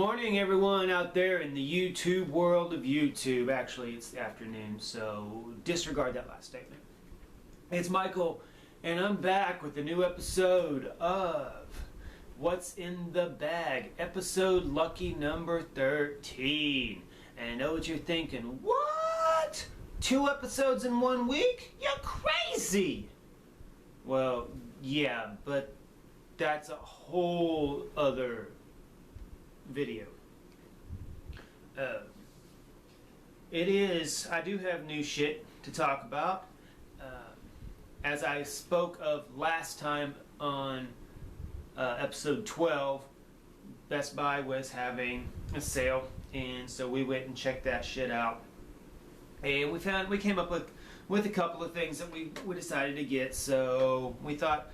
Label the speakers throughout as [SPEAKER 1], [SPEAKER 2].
[SPEAKER 1] morning, everyone out there in the YouTube world of YouTube. Actually, it's the afternoon, so disregard that last statement. It's Michael, and I'm back with a new episode of What's in the Bag, episode lucky number 13. And I know what you're thinking. What? 2 episodes in 1 week? You're crazy! Well, yeah, but that's a whole other video. I do have new shit to talk about. As I spoke of last time on episode 12, Best Buy was having a sale, and so we went and checked that shit out. And we came up with a couple of things that we decided to get, so we thought,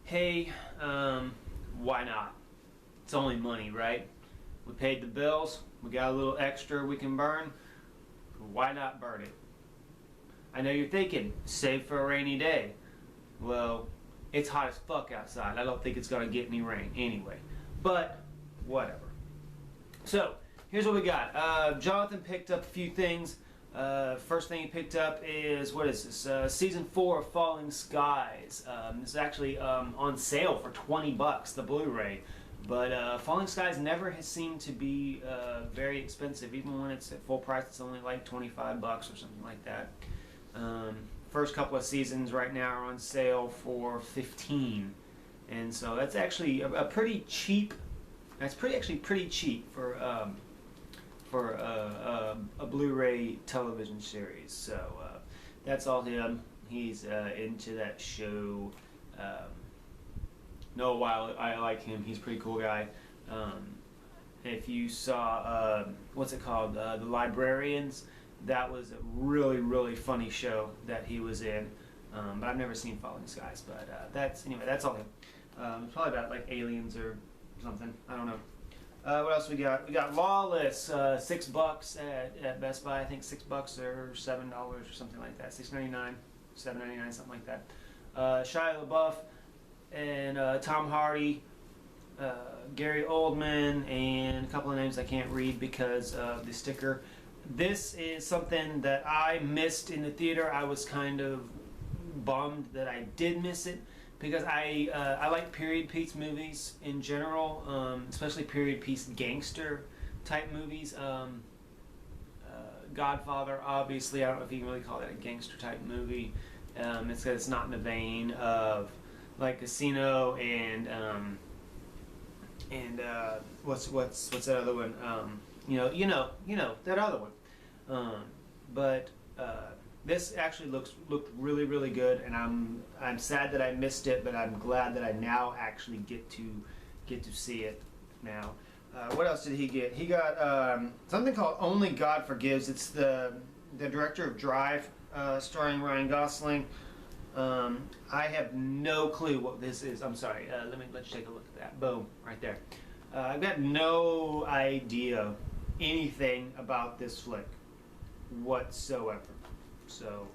[SPEAKER 1] hey, why not? It's only money, right? We paid the bills, we got a little extra we can burn, why not burn it? I know you're thinking, save for a rainy day. Well, it's hot as fuck outside. I don't think it's going to get any rain anyway. But, whatever. So, here's what we got. Jonathan picked up a few things. First thing he picked up is, what is this? Season 4 of Falling Skies. This is actually on sale for $20, the Blu-ray. But Falling Skies never has seemed to be very expensive. Even when it's at full price, it's only like $25 or something like that. First couple of seasons right now are on sale for $15, and so that's actually a pretty cheap. That's actually pretty cheap for a Blu-ray television series. So that's all him. He's into that show. Know why I like him. He's a pretty cool guy. If you saw what's it called, The Librarians, that was a really funny show that he was in. But I've never seen Falling Skies. But that's all him. It's probably about like aliens or something. I don't know. What else we got? We got Lawless, $6 at Best Buy. I think $6 or $7 or something like that. $6.99, $7.99, something like that. Shia LaBeouf and Tom Hardy, Gary Oldman, and a couple of names I can't read because of the sticker. This is something that I missed in the theater. I was kind of bummed that I did miss it because I like period piece movies in general, especially period piece gangster type movies. Godfather, obviously, I don't know if you can really call that a gangster type movie. It's because it's not in the vein of like Casino and what's that other one? You know that other one. But this actually looked really good, and I'm sad that I missed it, but I'm glad that I now actually get to see it now. What else did he get? He got something called Only God Forgives. It's the director of Drive, starring Ryan Gosling. I have no clue what this is. I'm sorry. Let's take a look at that. Boom, right there. I've got no idea anything about this flick whatsoever. So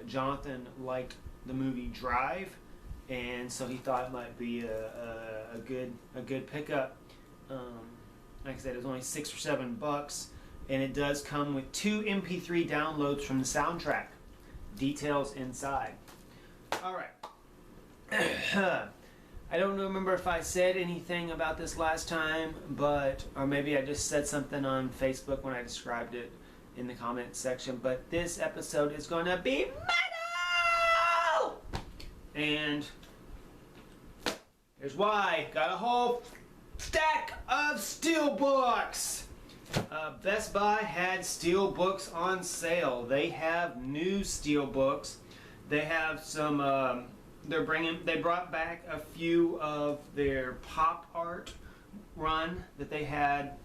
[SPEAKER 1] Jonathan liked the movie Drive, and so he thought it might be a good pickup. Like I said, it was only $6 or $7, and it does come with 2 MP3 downloads from the soundtrack. Details inside. Alright. I don't remember if I said anything about this last time, or maybe I just said something on Facebook when I described it in the comment section, but this episode is going to be metal! And here's why. Got a whole stack of steelbooks! Best Buy had steelbooks on sale. They have new steelbooks. They have some. They brought back a few of their pop art run that they had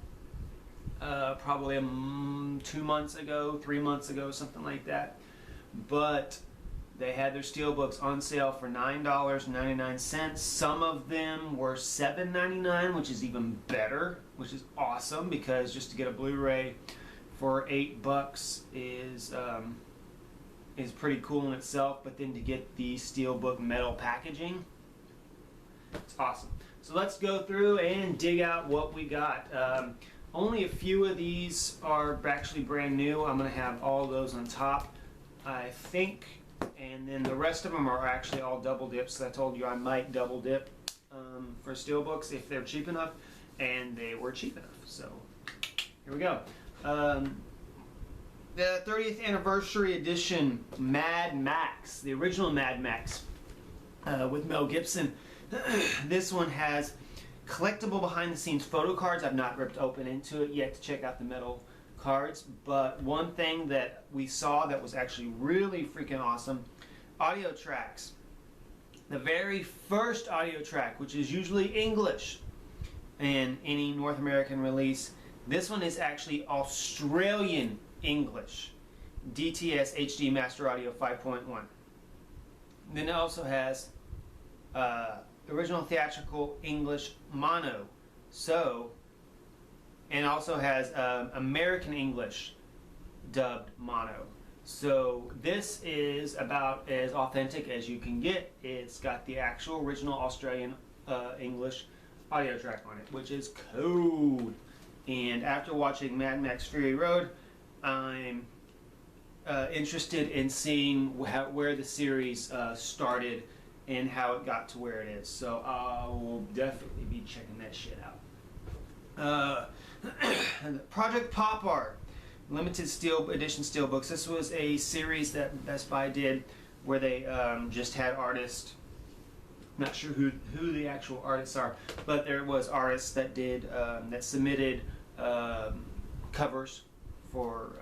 [SPEAKER 1] probably 2 months ago, 3 months ago, something like that. But they had their steelbooks on sale for $9.99. Some of them were $7.99, which is even better, which is awesome because just to get a Blu-ray for $8 is pretty cool in itself. But then to get the steelbook metal packaging, it's awesome. So let's go through and dig out what we got. Only a few of these are actually brand new. I'm going to have all those on top, I think, and then the rest of them are actually all double dips. I told you I might double dip for steelbooks if they're cheap enough, and they were cheap enough. So here we go. The 30th anniversary edition Mad Max, the original Mad Max with Mel Gibson. This one has collectible behind the scenes photo cards. I've not ripped open into it yet to check out the metal cards, but one thing that we saw that was actually really freaking awesome, audio tracks. The very first audio track, which is usually English in any North American release, this one is actually Australian English, DTS HD Master Audio 5.1. Then it also has original theatrical English mono, so, and also has American English dubbed mono. So this is about as authentic as you can get. It's got the actual original Australian English audio track on it, which is cool. And after watching Mad Max Fury Road, I'm interested in seeing where the series started and how it got to where it is. So I will definitely be checking that shit out. Project Pop Art, limited steel edition steelbooks. This was a series that Best Buy did where they just had artists. Not sure who the actual artists are, but there was artists that did that submitted covers for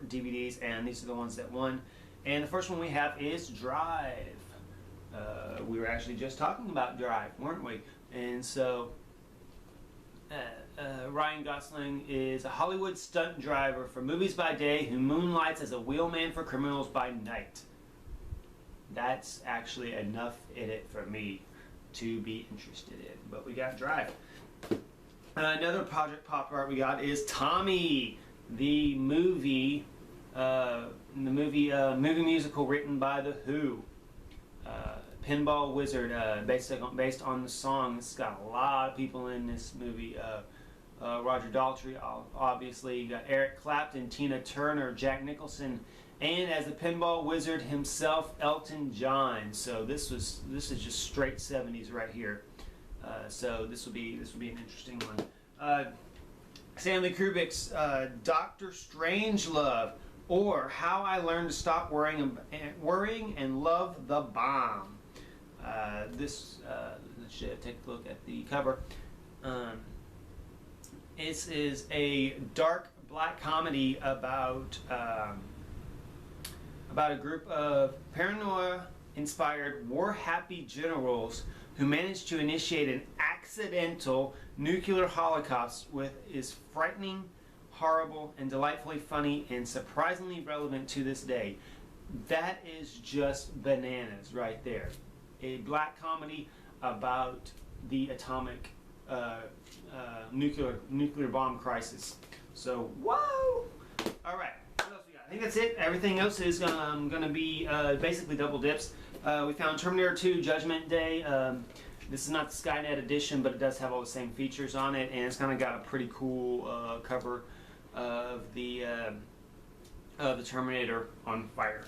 [SPEAKER 1] DVDs, and these are the ones that won. And the first one we have is Drive. We were actually just talking about Drive, weren't we? And so Ryan Gosling is a Hollywood stunt driver for movies by day who moonlights as a wheelman for criminals by night. That's actually enough in it for me to be interested in. But we got Drive. Another Project Pop Art we got is Tommy, the movie movie musical written by The Who. Pinball Wizard, based on the song. It's got a lot of people in this movie. Roger Daltrey, obviously. You got Eric Clapton, Tina Turner, Jack Nicholson, and as the Pinball Wizard himself, Elton John. So this is just straight 70s right here. So this will be an interesting one. Stanley Kubrick's Doctor Strangelove, or How I Learned to Stop Worrying and Love the Bomb. Let's take a look at the cover. This is a dark black comedy about a group of paranoia-inspired, war-happy generals who managed to initiate an accidental nuclear holocaust is frightening, horrible, and delightfully funny, and surprisingly relevant to this day. That is just bananas right there. A black comedy about the atomic nuclear bomb crisis. So, whoa! All right, what else we got? I think that's it. Everything else is going to be basically double dips. We found Terminator 2 Judgment Day. This is not the Skynet edition, but it does have all the same features on it, and it's kind of got a pretty cool cover of the Terminator on fire.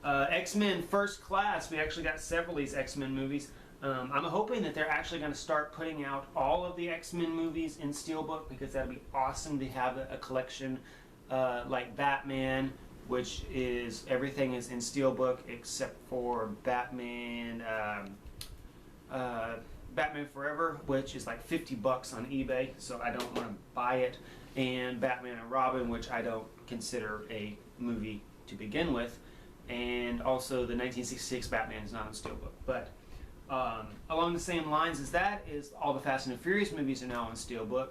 [SPEAKER 1] X-Men First Class. We actually got several of these X-Men movies. I'm hoping that they're actually going to start putting out all of the X-Men movies in steelbook, because that'd be awesome to have a collection like Batman, which is everything is in steelbook except for Batman Forever, which is like $50 on eBay, so I don't want to buy it, and Batman and Robin, which I don't consider a movie to begin with, and also the 1966 Batman is not on steelbook. But along the same lines as that is all the Fast and the Furious movies are now on steelbook,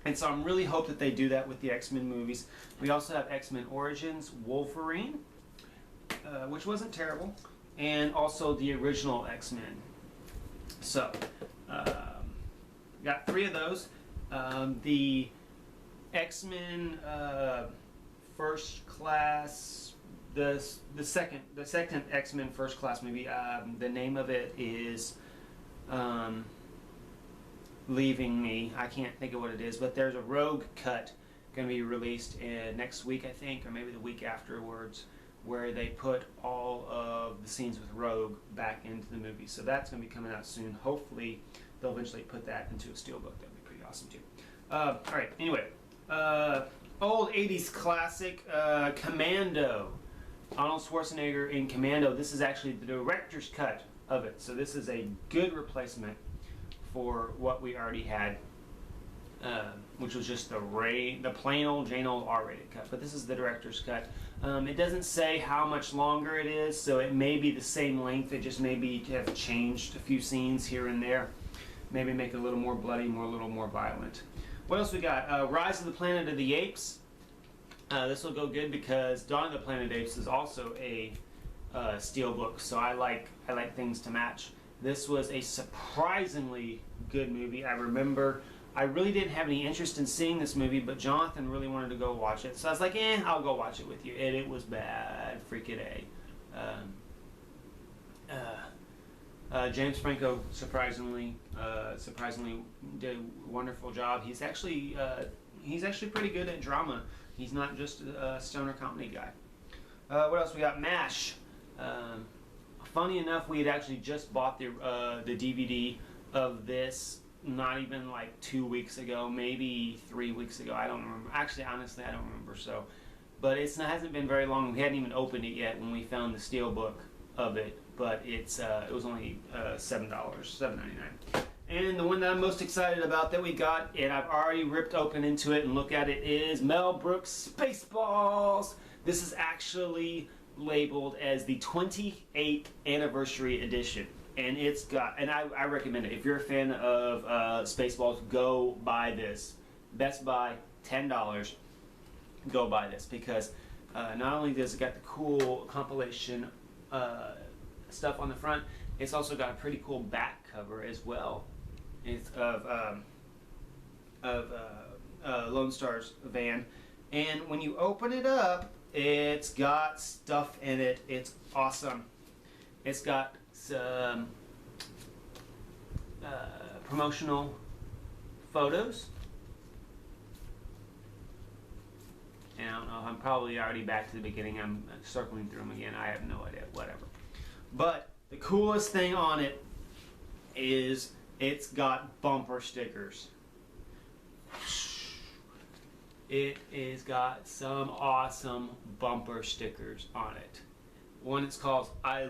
[SPEAKER 1] and so I'm really hope that they do that with the X-Men movies. We also have X-Men Origins Wolverine, which wasn't terrible, and also the original X-Men. So, got 3 of those. The X-Men First Class, the second X-Men First Class movie. The name of it is leaving me. I can't think of what it is, but there's a Rogue cut going to be released next week, I think, or maybe the week afterwards, where they put all of the scenes with Rogue back into the movie. So that's going to be coming out soon. Hopefully, they'll eventually put that into a steelbook. That'd be pretty awesome too. All right. Anyway, old '80s classic, Commando. Arnold Schwarzenegger in Commando. This is actually the director's cut of it. So this is a good replacement for what we already had, which was just the plain old Jane old R-rated cut. But this is the director's cut. It doesn't say how much longer it is, so it may be the same length. It just maybe have changed a few scenes here and there. Maybe make it a little more bloody, a little more violent. What else we got? Rise of the Planet of the Apes. This will go good because Dawn of the Planet of the Apes is also a steelbook, so I like things to match. This was a surprisingly good movie. I remember I really didn't have any interest in seeing this movie, but Jonathan really wanted to go watch it, so I was like, I'll go watch it with you. And it was bad, freaking A. James Franco surprisingly did a wonderful job. He's actually pretty good at drama. He's not just a stoner comedy guy. What else we got? MASH. Funny enough, we had actually just bought the DVD of this not even like 2 weeks ago, maybe 3 weeks ago. I don't remember. Actually, honestly, I don't remember. So, but it hasn't been very long. We hadn't even opened it yet when we found the steelbook of it. But it was only $7.99. And the one that I'm most excited about that we got, and I've already ripped open into it and looked at it, is Mel Brooks' Spaceballs. This is actually labeled as the 28th anniversary edition. And it's got, and I recommend it. If you're a fan of Spaceballs, go buy this. Best Buy, $10. Go buy this because not only does it got the cool compilation stuff on the front, it's also got a pretty cool back cover as well. It's of Lone Star's van, and when you open it up, it's got stuff in it. It's awesome. It's got some promotional photos. And I don't know, I'm probably already back to the beginning. I'm circling through them again. I have no idea, whatever. But the coolest thing on it is it's got bumper stickers. It has got some awesome bumper stickers on it. One is called I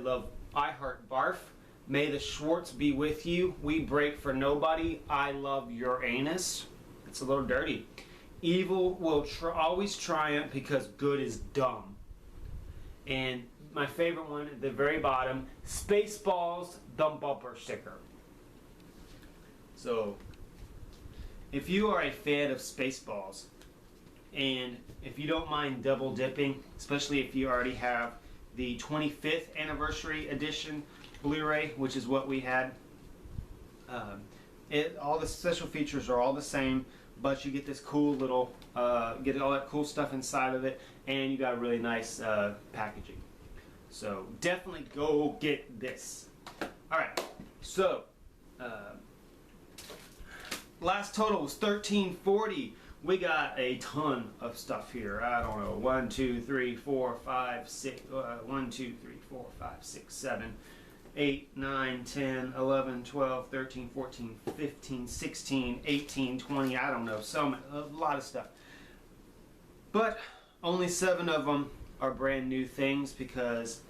[SPEAKER 1] Heart Barf. May the Schwartz be with you. We break for nobody. I love your anus. It's a little dirty. Evil will always triumph because good is dumb. And my favorite one at the very bottom, Spaceballs, the bumper sticker. So, if you are a fan of Spaceballs, and if you don't mind double dipping, especially if you already have the 25th anniversary edition Blu-ray, which is what we had, all the special features are all the same, but you get this cool little, get all that cool stuff inside of it, and you got a really nice packaging. So definitely go get this. All right, so last total was $13.40. We got a ton of stuff here. I don't know, 1, 2, 3, 4, 5, 6, 1, 2, 3, 4, 5, 6, 7, 8, 9, 10, 11, 12, 13, 14, 15, 16, 18, 20, I don't know, a lot of stuff. But only 7 of them are brand new things because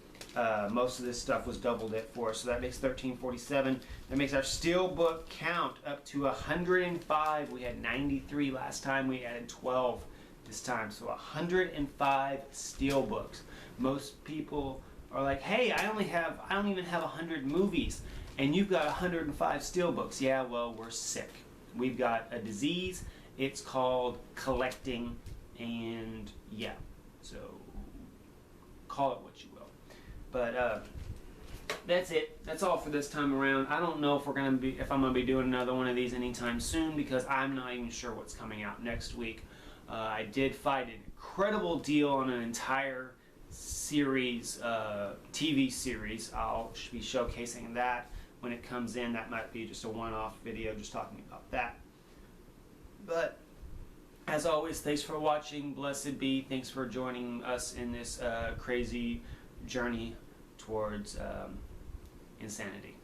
[SPEAKER 1] most of this stuff was double dip for us, so that makes $13.47. That makes our steelbook count up to 105. We had 93 last time. We added 12 this time, so 105 steelbooks. Most people are like, "Hey, I don't even have 100 movies, and you've got 105 steelbooks." Yeah, well, we're sick. We've got a disease. It's called collecting, and yeah, so call it what you will. But that's it. That's all for this time around. I don't know if I'm gonna be doing another one of these anytime soon because I'm not even sure what's coming out next week. I did find an incredible deal on an entire series, TV series. I'll be showcasing that when it comes in, that might be just a one-off video just talking about that. But as always, thanks for watching. Blessed be. Thanks for joining us in this crazy journey towards insanity.